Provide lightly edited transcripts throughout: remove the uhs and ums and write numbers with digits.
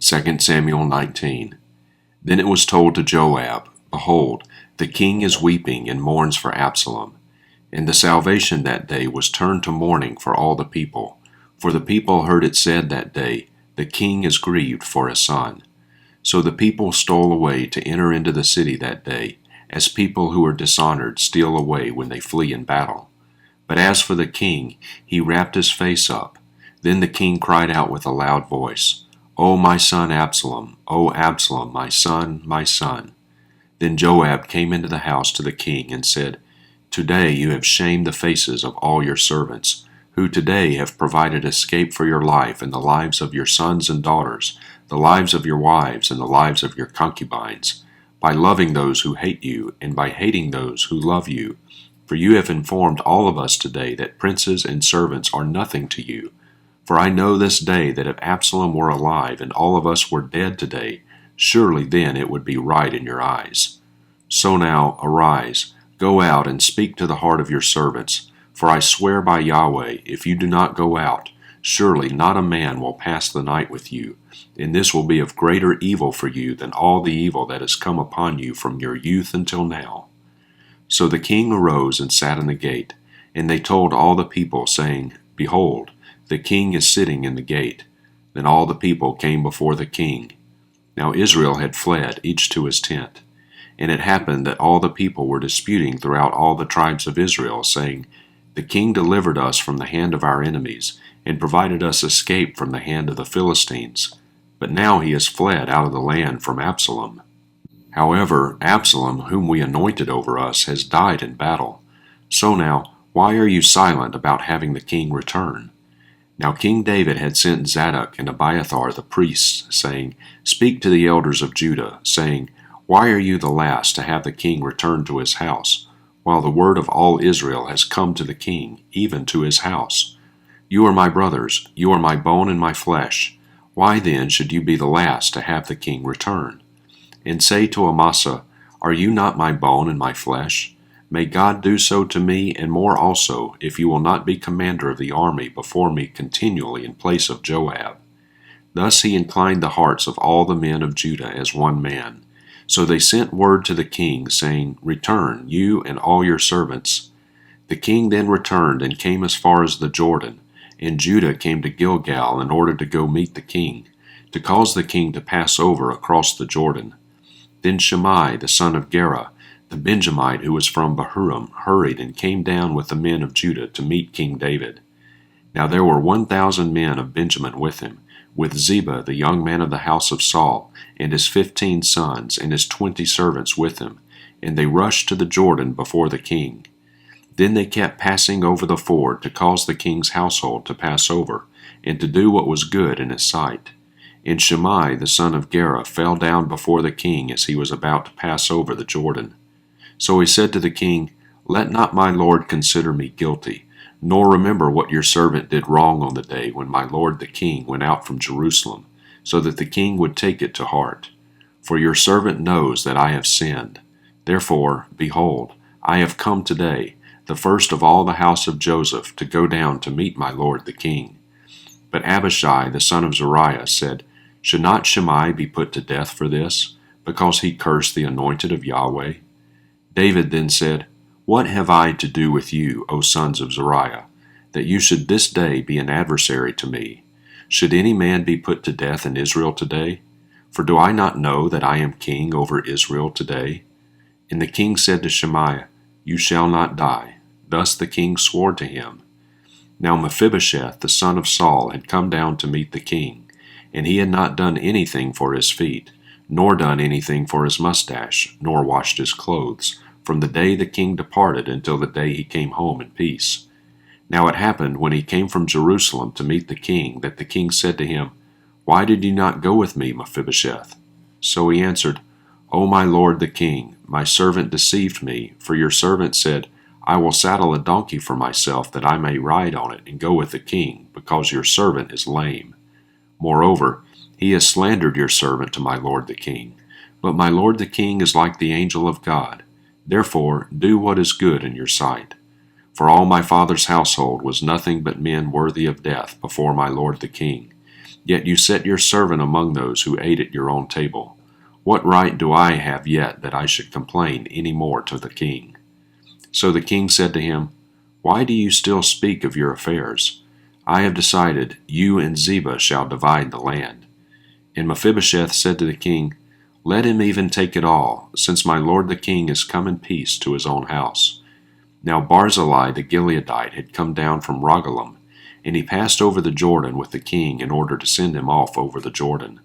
2 Samuel 19. Then it was told to Joab, Behold, the king is weeping and mourns for Absalom. And the salvation that day was turned to mourning for all the people. For the people heard it said that day, The king is grieved for his son. So the people stole away to enter into the city that day, as people who are dishonored steal away when they flee in battle. But as for the king, he wrapped his face up. Then the king cried out with a loud voice, O my son Absalom, O Absalom, my son, my son. Then Joab came into the house to the king and said, Today you have shamed the faces of all your servants, who today have provided escape for your life and the lives of your sons and daughters, the lives of your wives and the lives of your concubines, by loving those who hate you and by hating those who love you. For you have informed all of us today that princes and servants are nothing to you. For I know this day that if Absalom were alive and all of us were dead today, surely then it would be right in your eyes. So now arise, go out and speak to the heart of your servants. For I swear by Yahweh, if you do not go out, surely not a man will pass the night with you, and this will be of greater evil for you than all the evil that has come upon you from your youth until now. So the king arose and sat in the gate, and they told all the people, saying, Behold, the king is sitting in the gate. Then all the people came before the king. Now Israel had fled, each to his tent. And it happened that all the people were disputing throughout all the tribes of Israel, saying, The king delivered us from the hand of our enemies, and provided us escape from the hand of the Philistines. But now he has fled out of the land from Absalom. However, Absalom, whom we anointed over us, has died in battle. So now, why are you silent about having the king return? Now King David had sent Zadok and Abiathar the priests, saying, Speak to the elders of Judah, saying, Why are you the last to have the king return to his house, while the word of all Israel has come to the king, even to his house? You are my brothers, you are my bone and my flesh. Why then should you be the last to have the king return? And say to Amasa, Are you not my bone and my flesh? May God do so to me and more also, if you will not be commander of the army before me continually in place of Joab. Thus he inclined the hearts of all the men of Judah as one man. So they sent word to the king, saying, Return, you and all your servants. The king then returned and came as far as the Jordan, and Judah came to Gilgal in order to go meet the king, to cause the king to pass over across the Jordan. Then Shimei, the son of Gera, the Benjamite who was from Bahurim, hurried and came down with the men of Judah to meet King David. Now there were 1,000 men of Benjamin with him, with Ziba, the young man of the house of Saul, and his 15 sons, and his 20 servants with him, and they rushed to the Jordan before the king. Then they kept passing over the ford to cause the king's household to pass over, and to do what was good in his sight. And Shimei, the son of Gera, fell down before the king as he was about to pass over the Jordan. So he said to the king, Let not my lord consider me guilty, nor remember what your servant did wrong on the day when my lord the king went out from Jerusalem, so that the king would take it to heart. For your servant knows that I have sinned. Therefore, behold, I have come today, the first of all the house of Joseph, to go down to meet my lord the king. But Abishai, the son of Zeruiah, said, Should not Shimei be put to death for this, because he cursed the anointed of Yahweh? David then said, What have I to do with you, O sons of Zeruiah, that you should this day be an adversary to me? Should any man be put to death in Israel today? For do I not know that I am king over Israel today? And the king said to Shemaiah, You shall not die. Thus the king swore to him. Now Mephibosheth, the son of Saul, had come down to meet the king, and he had not done anything for his feet, nor done anything for his mustache, nor washed his clothes, from the day the king departed until the day he came home in peace. Now it happened, when he came from Jerusalem to meet the king, that the king said to him, Why did you not go with me, Mephibosheth? So he answered, O my lord the king, my servant deceived me, for your servant said, I will saddle a donkey for myself, that I may ride on it and go with the king, because your servant is lame. Moreover, he has slandered your servant to my lord the king. But my lord the king is like the angel of God. Therefore do what is good in your sight. For all my father's household was nothing but men worthy of death before my lord the king. Yet you set your servant among those who ate at your own table. What right do I have yet that I should complain any more to the king?" So the king said to him, "Why do you still speak of your affairs? I have decided, you and Ziba shall divide the land." And Mephibosheth said to the king, "Let him even take it all, since my lord the king is come in peace to his own house." Now Barzillai the Gileadite had come down from Rogelim, and he passed over the Jordan with the king in order to send him off over the Jordan.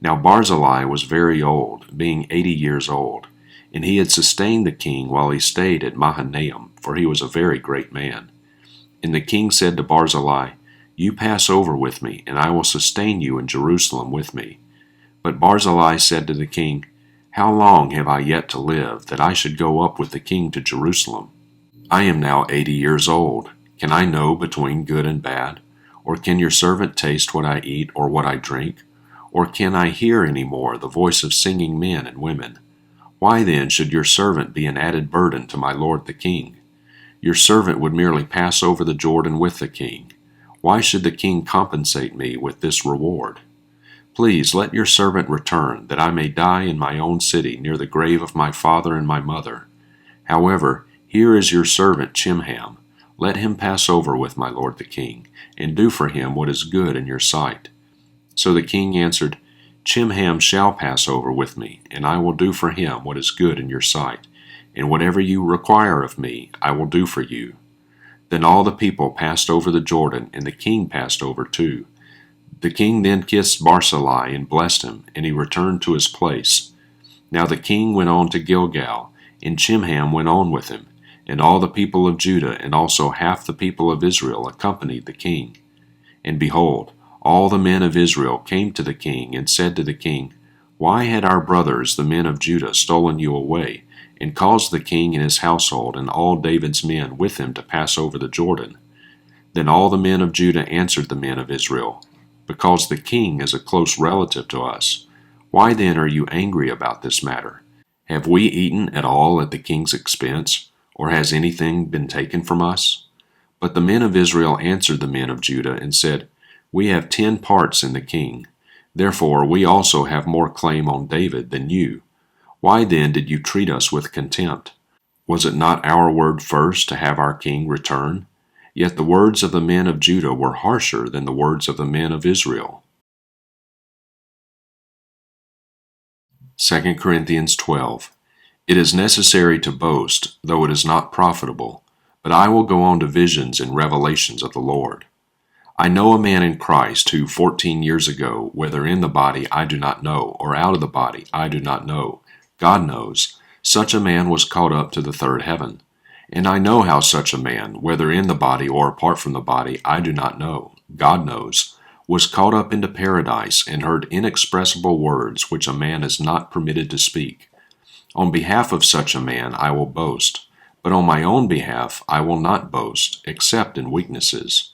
Now Barzillai was very old, being 80 years old, and he had sustained the king while he stayed at Mahanaim, for he was a very great man. And the king said to Barzillai, "You pass over with me, and I will sustain you in Jerusalem with me." But Barzillai said to the king, "How long have I yet to live, that I should go up with the king to Jerusalem? I am now 80 years old. Can I know between good and bad? Or can your servant taste what I eat or what I drink? Or can I hear any more the voice of singing men and women? Why then should your servant be an added burden to my lord the king? Your servant would merely pass over the Jordan with the king. Why should the king compensate me with this reward? Please let your servant return, that I may die in my own city near the grave of my father and my mother. However, here is your servant Chimham. Let him pass over with my lord the king, and do for him what is good in your sight." So the king answered, "Chimham shall pass over with me, and I will do for him what is good in your sight, and whatever you require of me, I will do for you." Then all the people passed over the Jordan, and the king passed over too. The king then kissed Barzillai and blessed him, and he returned to his place. Now the king went on to Gilgal, and Chimham went on with him, and all the people of Judah and also half the people of Israel accompanied the king. And behold, all the men of Israel came to the king and said to the king, "Why had our brothers, the men of Judah, stolen you away, and caused the king and his household and all David's men with him to pass over the Jordan?" Then all the men of Judah answered the men of Israel, "Because the king is a close relative to us. Why then are you angry about this matter? Have we eaten at all at the king's expense, or has anything been taken from us?" But the men of Israel answered the men of Judah and said, "We have 10 parts in the king. Therefore we also have more claim on David than you. Why then did you treat us with contempt? Was it not our word first to have our king return? Yet the words of the men of Judah were harsher than the words of the men of Israel." 2 Corinthians 12. It is necessary to boast, though it is not profitable, but I will go on to visions and revelations of the Lord. I know a man in Christ who 14 years ago, whether in the body I do not know, or out of the body I do not know, God knows, such a man was caught up to the third heaven. And I know how such a man, whether in the body or apart from the body I do not know, God knows, was caught up into paradise and heard inexpressible words which a man is not permitted to speak. On behalf of such a man I will boast, but on my own behalf I will not boast, except in weaknesses.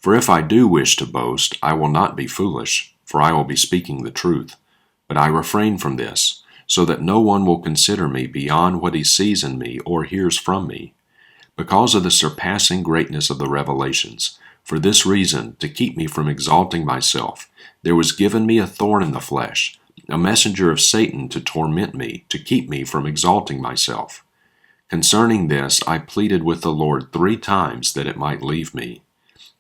For if I do wish to boast, I will not be foolish, for I will be speaking the truth. But I refrain from this, so that no one will consider me beyond what he sees in me or hears from me. Because of the surpassing greatness of the revelations, for this reason, to keep me from exalting myself, there was given me a thorn in the flesh, a messenger of Satan to torment me, to keep me from exalting myself. Concerning this I pleaded with the Lord 3 times that it might leave me.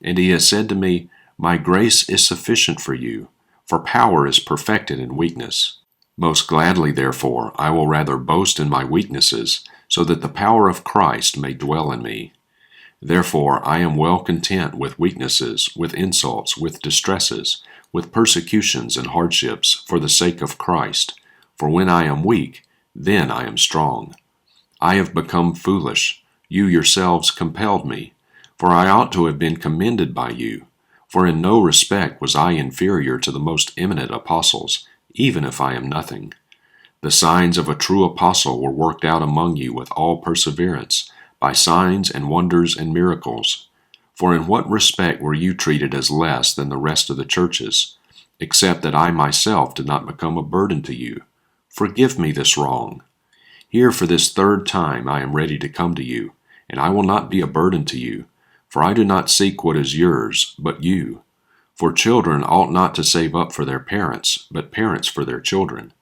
And he has said to me, "My grace is sufficient for you, for power is perfected in weakness." Most gladly, therefore, I will rather boast in my weaknesses, so that the power of Christ may dwell in me. Therefore I am well content with weaknesses, with insults, with distresses, with persecutions and hardships, for the sake of Christ. For when I am weak, then I am strong. I have become foolish. You yourselves compelled me. For I ought to have been commended by you. For in no respect was I inferior to the most eminent apostles, even if I am nothing. The signs of a true apostle were worked out among you with all perseverance, by signs and wonders and miracles. For in what respect were you treated as less than the rest of the churches, except that I myself did not become a burden to you? Forgive me this wrong. Here for this 3rd time I am ready to come to you, and I will not be a burden to you, for I do not seek what is yours, but you. For children ought not to save up for their parents, but parents for their children.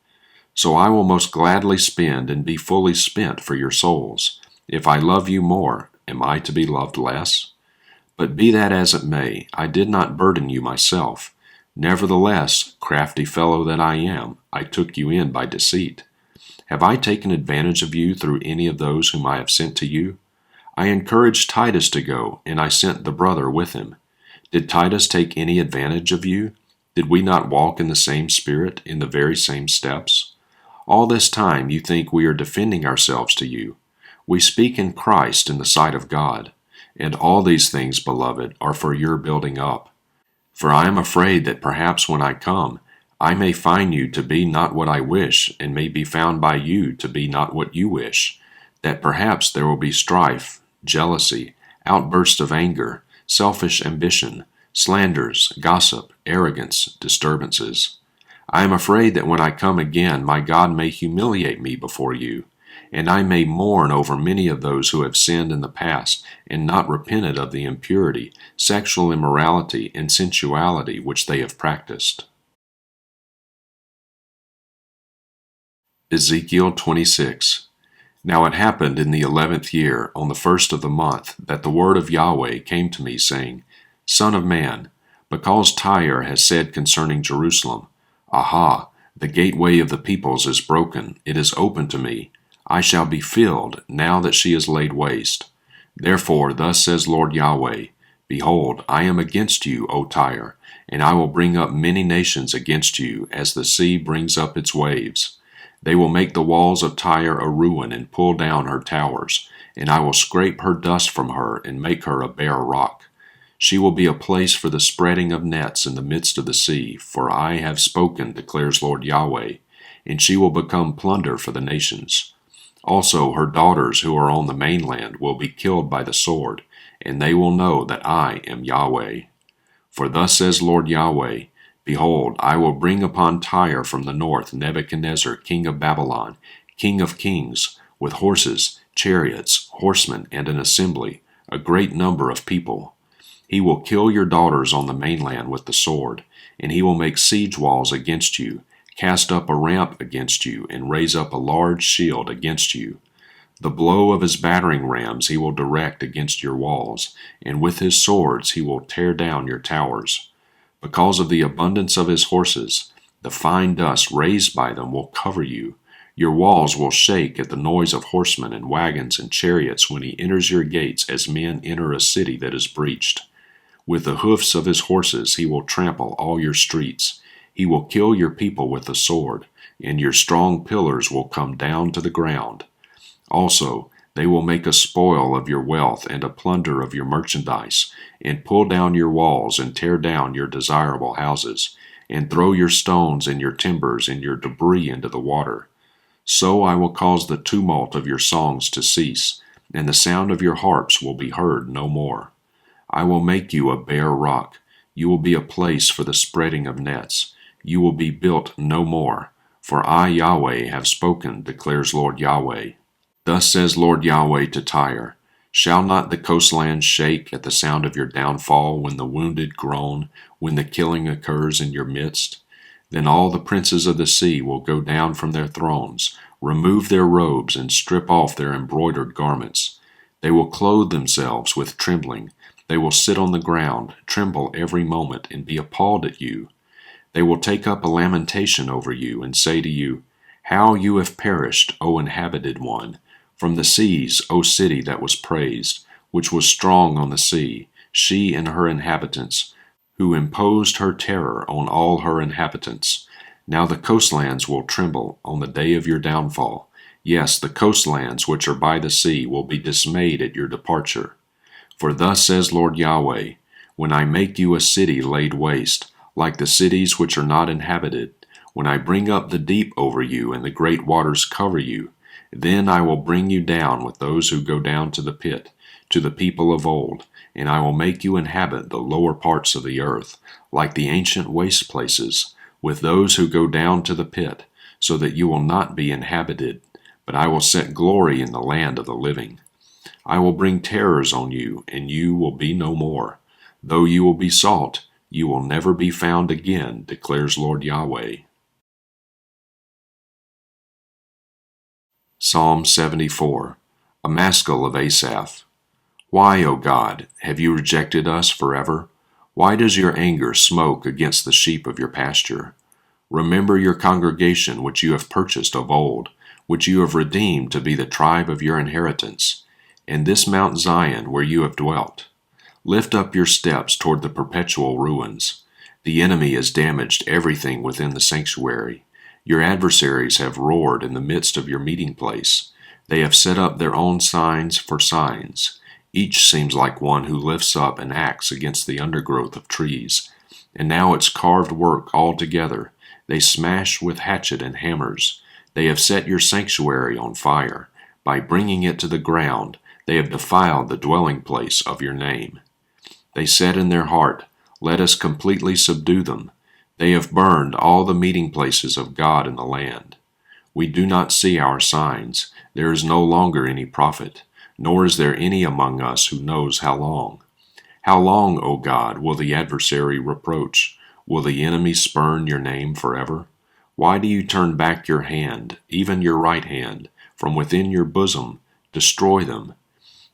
So I will most gladly spend and be fully spent for your souls. If I love you more, am I to be loved less? But be that as it may, I did not burden you myself. Nevertheless, crafty fellow that I am, I took you in by deceit. Have I taken advantage of you through any of those whom I have sent to you? I encouraged Titus to go, and I sent the brother with him. Did Titus take any advantage of you? Did we not walk in the same spirit, in the very same steps? All this time you think we are defending ourselves to you. We speak in Christ in the sight of God. And all these things, beloved, are for your building up. For I am afraid that perhaps when I come, I may find you to be not what I wish, and may be found by you to be not what you wish, that perhaps there will be strife, jealousy, outbursts of anger, selfish ambition, slanders, gossip, arrogance, disturbances. I am afraid that when I come again, my God may humiliate me before you, and I may mourn over many of those who have sinned in the past and not repented of the impurity, sexual immorality, and sensuality which they have practiced. Ezekiel 26. Now it happened in the 11th year, on the first of the month, that the word of Yahweh came to me, saying, Son of man, because Tyre has said concerning Jerusalem, Aha, the gateway of the peoples is broken, it is open to me, I shall be filled, now that she is laid waste. Therefore thus says Lord Yahweh, Behold, I am against you, O Tyre, and I will bring up many nations against you, as the sea brings up its waves. They will make the walls of Tyre a ruin and pull down her towers, and I will scrape her dust from her and make her a bare rock. She will be a place for the spreading of nets in the midst of the sea, for I have spoken, declares Lord Yahweh, and she will become plunder for the nations. Also her daughters who are on the mainland will be killed by the sword, and they will know that I am Yahweh. For thus says Lord Yahweh, Behold, I will bring upon Tyre from the north Nebuchadnezzar, king of Babylon, king of kings, with horses, chariots, horsemen, and an assembly, a great number of people. He will kill your daughters on the mainland with the sword, and he will make siege walls against you, cast up a ramp against you, and raise up a large shield against you. The blow of his battering rams he will direct against your walls, and with his swords he will tear down your towers. Because of the abundance of his horses, the fine dust raised by them will cover you. Your walls will shake at the noise of horsemen and wagons and chariots when he enters your gates as men enter a city that is breached. With the hoofs of his horses he will trample all your streets. He will kill your people with the sword, and your strong pillars will come down to the ground. Also, they will make a spoil of your wealth and a plunder of your merchandise, and pull down your walls and tear down your desirable houses, and throw your stones and your timbers and your debris into the water. So I will cause the tumult of your songs to cease, and the sound of your harps will be heard no more. I will make you a bare rock. You will be a place for the spreading of nets. You will be built no more. For I, Yahweh, have spoken, declares Lord Yahweh. Thus says Lord Yahweh to Tyre, Shall not the coastlands shake at the sound of your downfall when the wounded groan, when the killing occurs in your midst? Then all the princes of the sea will go down from their thrones, remove their robes, and strip off their embroidered garments. They will clothe themselves with trembling. They will sit on the ground, tremble every moment, and be appalled at you. They will take up a lamentation over you, and say to you, How you have perished, O inhabited one! From the seas, O city that was praised, which was strong on the sea, she and her inhabitants, who imposed her terror on all her inhabitants. Now the coastlands will tremble on the day of your downfall. Yes, the coastlands which are by the sea will be dismayed at your departure. For thus says Lord Yahweh, When I make you a city laid waste, like the cities which are not inhabited, when I bring up the deep over you and the great waters cover you, then I will bring you down with those who go down to the pit, to the people of old, and I will make you inhabit the lower parts of the earth, like the ancient waste places, with those who go down to the pit, so that you will not be inhabited, but I will set glory in the land of the living. I will bring terrors on you, and you will be no more. Though you will be salt, You will never be found again, declares Lord Yahweh. Psalm 74, a maskil of Asaph. Why, O God, have you rejected us forever? Why does your anger smoke against the sheep of your pasture? Remember your congregation which you have purchased of old, which you have redeemed to be the tribe of your inheritance, and this Mount Zion where you have dwelt. Lift up your steps toward the perpetual ruins. The enemy has damaged everything within the sanctuary. Your adversaries have roared in the midst of your meeting place. They have set up their own signs for signs. Each seems like one who lifts up an axe against the undergrowth of trees. And now it's carved work all together. They smash with hatchet and hammers. They have set your sanctuary on fire. By bringing it to the ground, they have defiled the dwelling place of your name. They said in their heart, "Let us completely subdue them." They have burned all the meeting places of God in the land. We do not see our signs. There is no longer any prophet, nor is there any among us who knows how long. How long, O God, will the adversary reproach? Will the enemy spurn your name forever? Why do you turn back your hand, even your right hand, from within your bosom? Destroy them.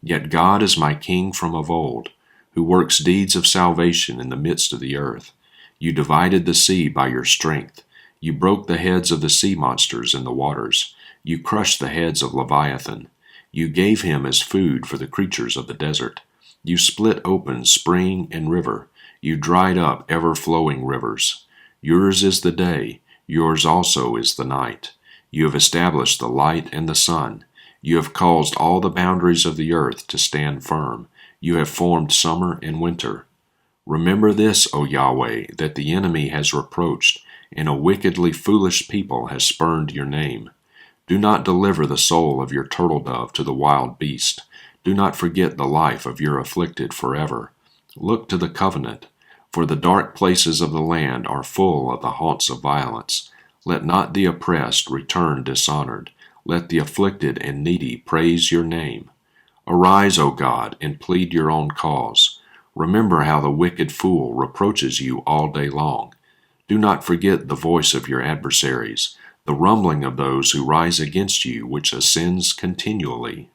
Yet God is my king from of old, who works deeds of salvation in the midst of the earth. You divided the sea by your strength. You broke the heads of the sea monsters in the waters. You crushed the heads of Leviathan. You gave him as food for the creatures of the desert. You split open spring and river. You dried up ever-flowing rivers. Yours is the day, yours also is the night. You have established the light and the sun. You have caused all the boundaries of the earth to stand firm. You have formed summer and winter. Remember this, O Yahweh, that the enemy has reproached, and a wickedly foolish people has spurned your name. Do not deliver the soul of your turtle dove to the wild beast. Do not forget the life of your afflicted forever. Look to the covenant, for the dark places of the land are full of the haunts of violence. Let not the oppressed return dishonored. Let the afflicted and needy praise your name. Arise, O God, and plead your own cause. Remember how the wicked fool reproaches you all day long. Do not forget the voice of your adversaries, the rumbling of those who rise against you, which ascends continually.